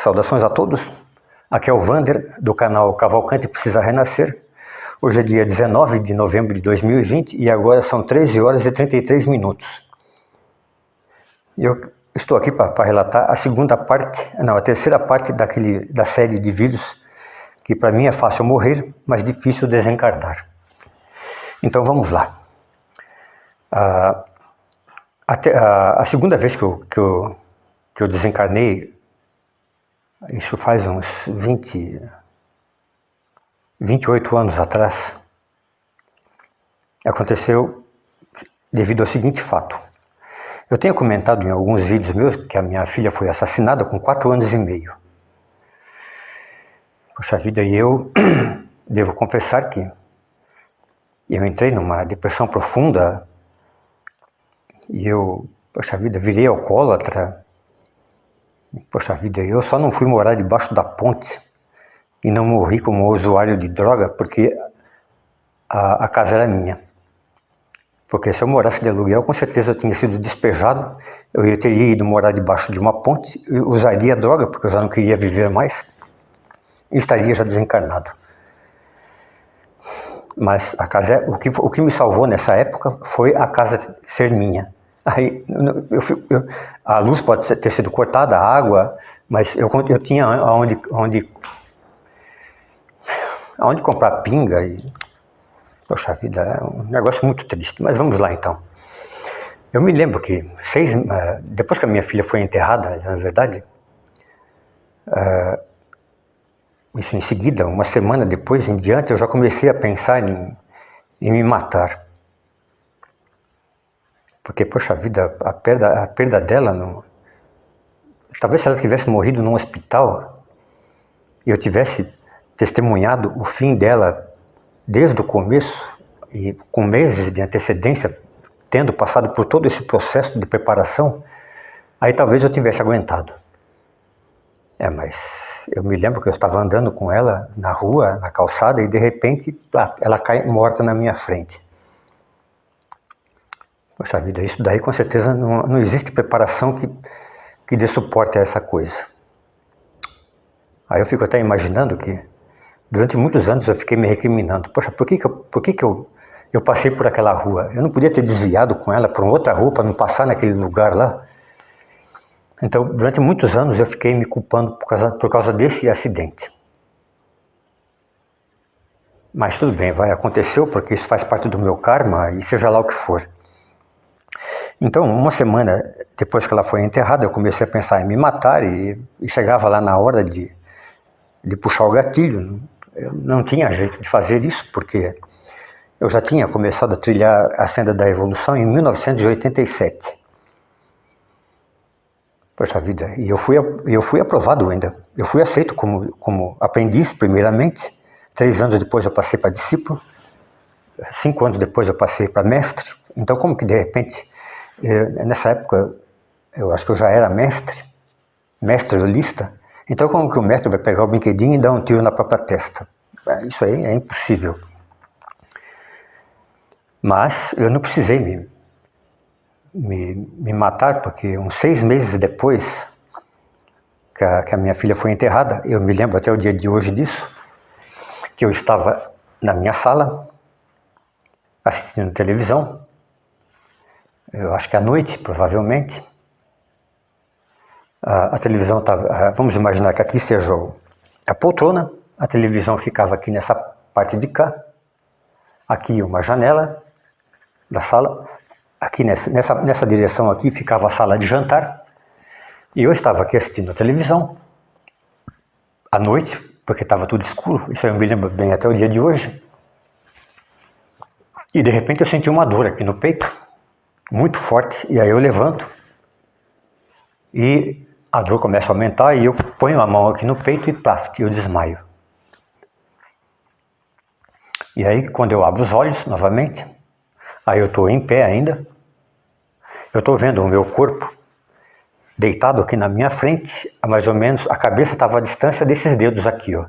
Saudações a todos, aqui é o Vander, do canal Cavalcante Precisa Renascer. Hoje é dia 19 de novembro de 2020 e agora são 13 horas e 33 minutos. Eu estou aqui para relatar a terceira parte da série de vídeos que para mim é fácil morrer, mas difícil desencarnar. Então vamos lá. A segunda vez que eu desencarnei, isso faz uns 28 anos atrás, aconteceu devido ao seguinte fato. Eu tenho comentado em alguns vídeos meus que a minha filha foi assassinada com 4 anos e meio. Poxa vida, e eu devo confessar que eu entrei numa depressão profunda e eu, poxa vida, virei alcoólatra. Poxa vida, eu só não fui morar debaixo da ponte e não morri como usuário de droga porque a casa era minha. Porque se eu morasse de aluguel, com certeza eu tinha sido despejado, eu teria ido morar debaixo de uma ponte, eu usaria droga porque eu já não queria viver mais e estaria já desencarnado. Mas a casa, o que me salvou nessa época foi a casa ser minha. Aí, a luz pode ter sido cortada, a água, mas eu tinha aonde comprar pinga e... Poxa vida, é um negócio muito triste, mas vamos lá então. Eu me lembro que depois que a minha filha foi enterrada, na verdade, isso em seguida, uma semana depois em diante, eu já comecei a pensar em me matar. Porque, poxa vida, a perda dela, talvez se ela tivesse morrido num hospital e eu tivesse testemunhado o fim dela desde o começo e com meses de antecedência, tendo passado por todo esse processo de preparação, aí talvez eu tivesse aguentado. Mas eu me lembro que eu estava andando com ela na rua, na calçada, e de repente ela cai morta na minha frente. Poxa vida, isso daí com certeza não existe preparação que dê suporte a essa coisa. Aí eu fico até imaginando que durante muitos anos eu fiquei me recriminando. Poxa, por que eu passei por aquela rua? Eu não podia ter desviado com ela para uma outra rua para não passar naquele lugar lá? Então, durante muitos anos eu fiquei me culpando por causa desse acidente. Mas tudo bem, aconteceu porque isso faz parte do meu karma e seja lá o que for. Então, uma semana depois que ela foi enterrada, eu comecei a pensar em me matar e chegava lá na hora de puxar o gatilho. Eu não tinha jeito de fazer isso, porque eu já tinha começado a trilhar a senda da evolução em 1987. Poxa vida, e eu fui aprovado ainda. Eu fui aceito como aprendiz, primeiramente. 3 anos depois eu passei para discípulo. 5 anos depois eu passei para mestre. Então, como que de repente... nessa época, eu acho que eu já era mestre holista, então como que o mestre vai pegar o brinquedinho e dar um tiro na própria testa? Isso aí é impossível. Mas eu não precisei me matar, porque uns 6 meses depois que a minha filha foi enterrada, eu me lembro até o dia de hoje disso, que eu estava na minha sala, assistindo televisão, eu acho que à noite, provavelmente. A televisão estava... Vamos imaginar que aqui seja a poltrona, a televisão ficava aqui nessa parte de cá, aqui uma janela da sala, aqui nessa direção aqui ficava a sala de jantar, e eu estava aqui assistindo a televisão, à noite, porque estava tudo escuro, isso eu me lembro bem até o dia de hoje, e de repente eu senti uma dor aqui no peito, muito forte, e aí eu levanto e a dor começa a aumentar e eu ponho a mão aqui no peito e eu desmaio. E aí quando eu abro os olhos novamente, aí eu estou em pé ainda, eu estou vendo o meu corpo deitado aqui na minha frente, a mais ou menos, a cabeça estava à distância desses dedos aqui, ó.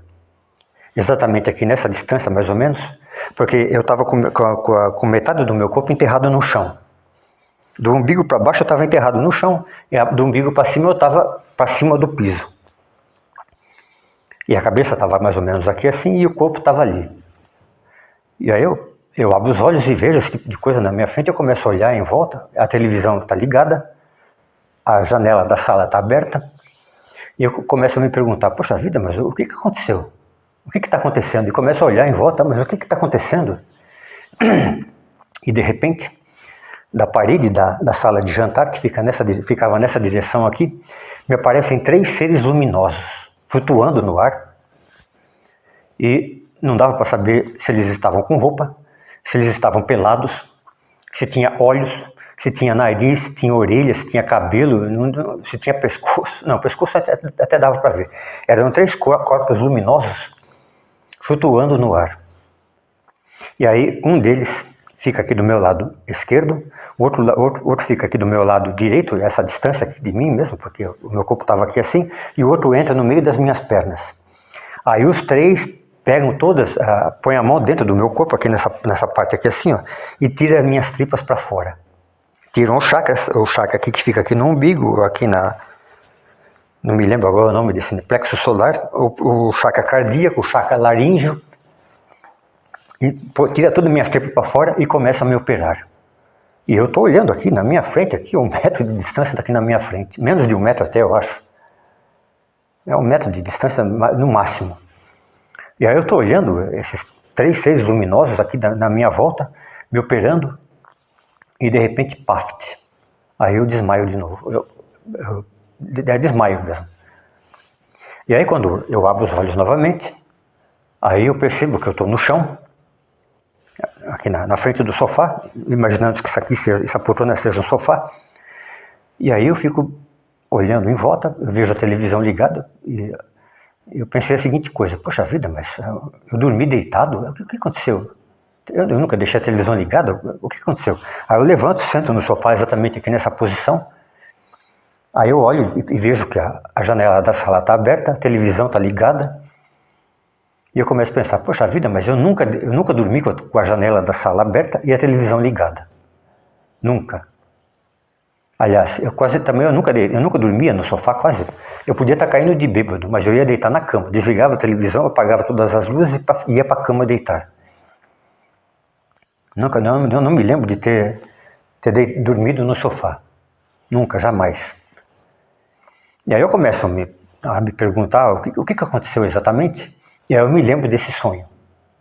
Exatamente aqui nessa distância mais ou menos, porque eu estava com metade do meu corpo enterrado no chão. Do umbigo para baixo eu estava enterrado no chão, e do umbigo para cima eu estava para cima do piso. E a cabeça estava mais ou menos aqui assim e o corpo estava ali. E aí eu abro os olhos e vejo esse tipo de coisa na minha frente, eu começo a olhar em volta, a televisão está ligada, a janela da sala está aberta, e eu começo a me perguntar, poxa vida, mas o que aconteceu? O que está acontecendo? E começo a olhar em volta, mas o que está acontecendo? E de repente, da parede da sala de jantar, que ficava nessa direção aqui, me aparecem 3 seres luminosos, flutuando no ar, e não dava para saber se eles estavam com roupa, se eles estavam pelados, se tinha olhos, se tinha nariz, se tinha orelhas, se tinha cabelo, se tinha pescoço. Não, pescoço até dava para ver. Eram 3 corpos luminosos flutuando no ar. E aí um deles fica aqui do meu lado esquerdo, o outro fica aqui do meu lado direito, essa distância aqui de mim mesmo, porque o meu corpo estava aqui assim, e o outro entra no meio das minhas pernas. Aí os 3 pegam todas, põem a mão dentro do meu corpo, aqui nessa parte aqui assim, ó, e tiram as minhas tripas para fora. Tiram o chakra aqui que fica aqui no umbigo, aqui não me lembro agora o nome desse, plexo solar, o chakra cardíaco, o chakra laríngeo, e tira todas as minhas tripas para fora e começa a me operar. E eu estou olhando aqui na minha frente, aqui 1 metro de distância daqui na minha frente, menos de 1 metro até, eu acho. É 1 metro de distância no máximo. E aí eu estou olhando esses 3 seres luminosos aqui na minha volta, me operando, e de repente, paft, aí eu desmaio de novo, eu desmaio mesmo. E aí quando eu abro os olhos novamente, aí eu percebo que eu estou no chão, aqui na frente do sofá, imaginando que essa poltrona seja um sofá, e aí eu fico olhando em volta, eu vejo a televisão ligada, e eu pensei a seguinte coisa, poxa vida, mas eu dormi deitado, o que aconteceu? Eu nunca deixei a televisão ligada, o que aconteceu? Aí eu levanto, sento no sofá exatamente aqui nessa posição, aí eu olho e vejo que a janela da sala está aberta, a televisão está ligada, e eu começo a pensar, poxa vida, mas eu nunca dormi com a janela da sala aberta e a televisão ligada. Nunca. Aliás, eu nunca dormia no sofá quase. Eu podia estar caindo de bêbado, mas eu ia deitar na cama. Desligava a televisão, apagava todas as luzes e ia para a cama deitar. Nunca, eu não me lembro de ter dormido no sofá. Nunca, jamais. E aí eu começo a me perguntar o que aconteceu exatamente. E aí eu me lembro desse sonho.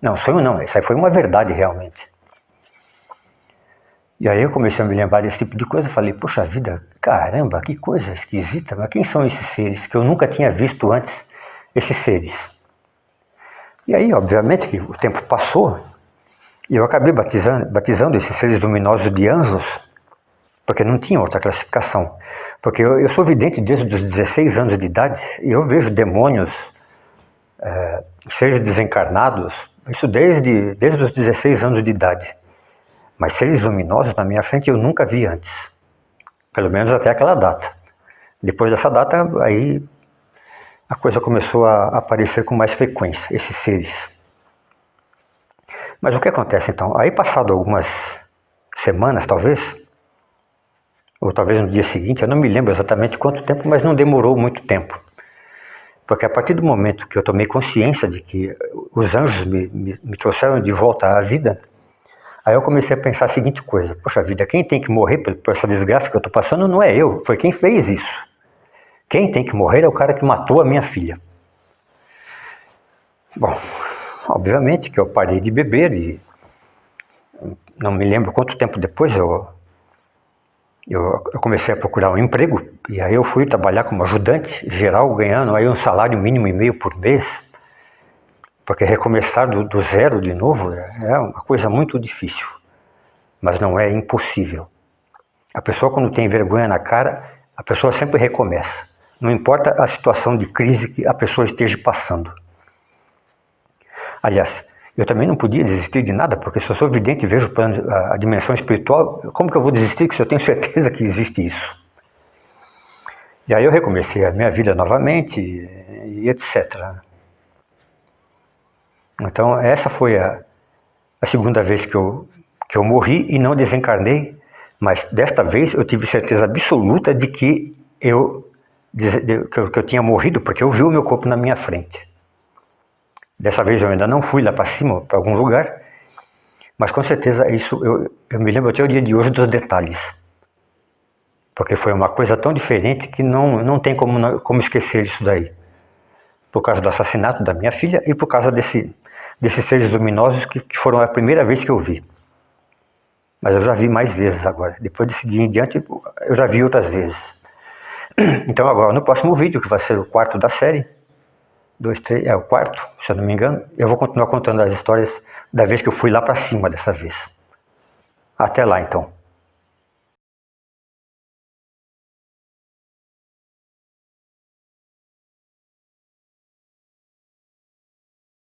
Não, sonho não, isso aí foi uma verdade realmente. E aí eu comecei a me lembrar desse tipo de coisa, falei, poxa vida, caramba, que coisa esquisita, mas quem são esses seres que eu nunca tinha visto antes, esses seres? E aí, obviamente, que o tempo passou, e eu acabei batizando esses seres luminosos de anjos, porque não tinha outra classificação. Porque eu sou vidente desde os 16 anos de idade, e eu vejo demônios, seres desencarnados, isso desde os 16 anos de idade. Mas seres luminosos na minha frente eu nunca vi antes. Pelo menos até aquela data. Depois dessa data, aí a coisa começou a aparecer com mais frequência, esses seres. Mas o que acontece então? Aí passado algumas semanas, talvez, ou talvez no dia seguinte, eu não me lembro exatamente quanto tempo, mas não demorou muito tempo. Porque a partir do momento que eu tomei consciência de que os anjos me trouxeram de volta à vida, aí eu comecei a pensar a seguinte coisa, poxa vida, quem tem que morrer por essa desgraça que eu estou passando não é eu, foi quem fez isso. Quem tem que morrer é o cara que matou a minha filha. Bom, obviamente que eu parei de beber e não me lembro quanto tempo depois eu comecei a procurar um emprego, e aí eu fui trabalhar como ajudante geral, ganhando aí um salário mínimo e meio por mês, porque recomeçar do zero de novo é uma coisa muito difícil, mas não é impossível. A pessoa, quando tem vergonha na cara, a pessoa sempre recomeça, não importa a situação de crise que a pessoa esteja passando. Aliás, eu também não podia desistir de nada, porque se eu sou vidente e vejo a dimensão espiritual, como que eu vou desistir se eu tenho certeza que existe isso? E aí eu recomecei a minha vida novamente e etc. Então essa foi a segunda vez que eu morri e não desencarnei, mas desta vez eu tive certeza absoluta de que eu tinha morrido, porque eu vi o meu corpo na minha frente. Dessa vez eu ainda não fui lá para cima, para algum lugar, mas com certeza isso, eu me lembro até o dia de hoje dos detalhes. Porque foi uma coisa tão diferente que não tem como esquecer isso daí. Por causa do assassinato da minha filha e por causa desses seres luminosos que foram a primeira vez que eu vi. Mas eu já vi mais vezes agora. Depois desse dia em diante, eu já vi outras vezes. Então agora, no próximo vídeo, que vai ser o quarto da série, 2, 3, é o quarto, se eu não me engano, eu vou continuar contando as histórias da vez que eu fui lá para cima dessa vez. Até lá, então.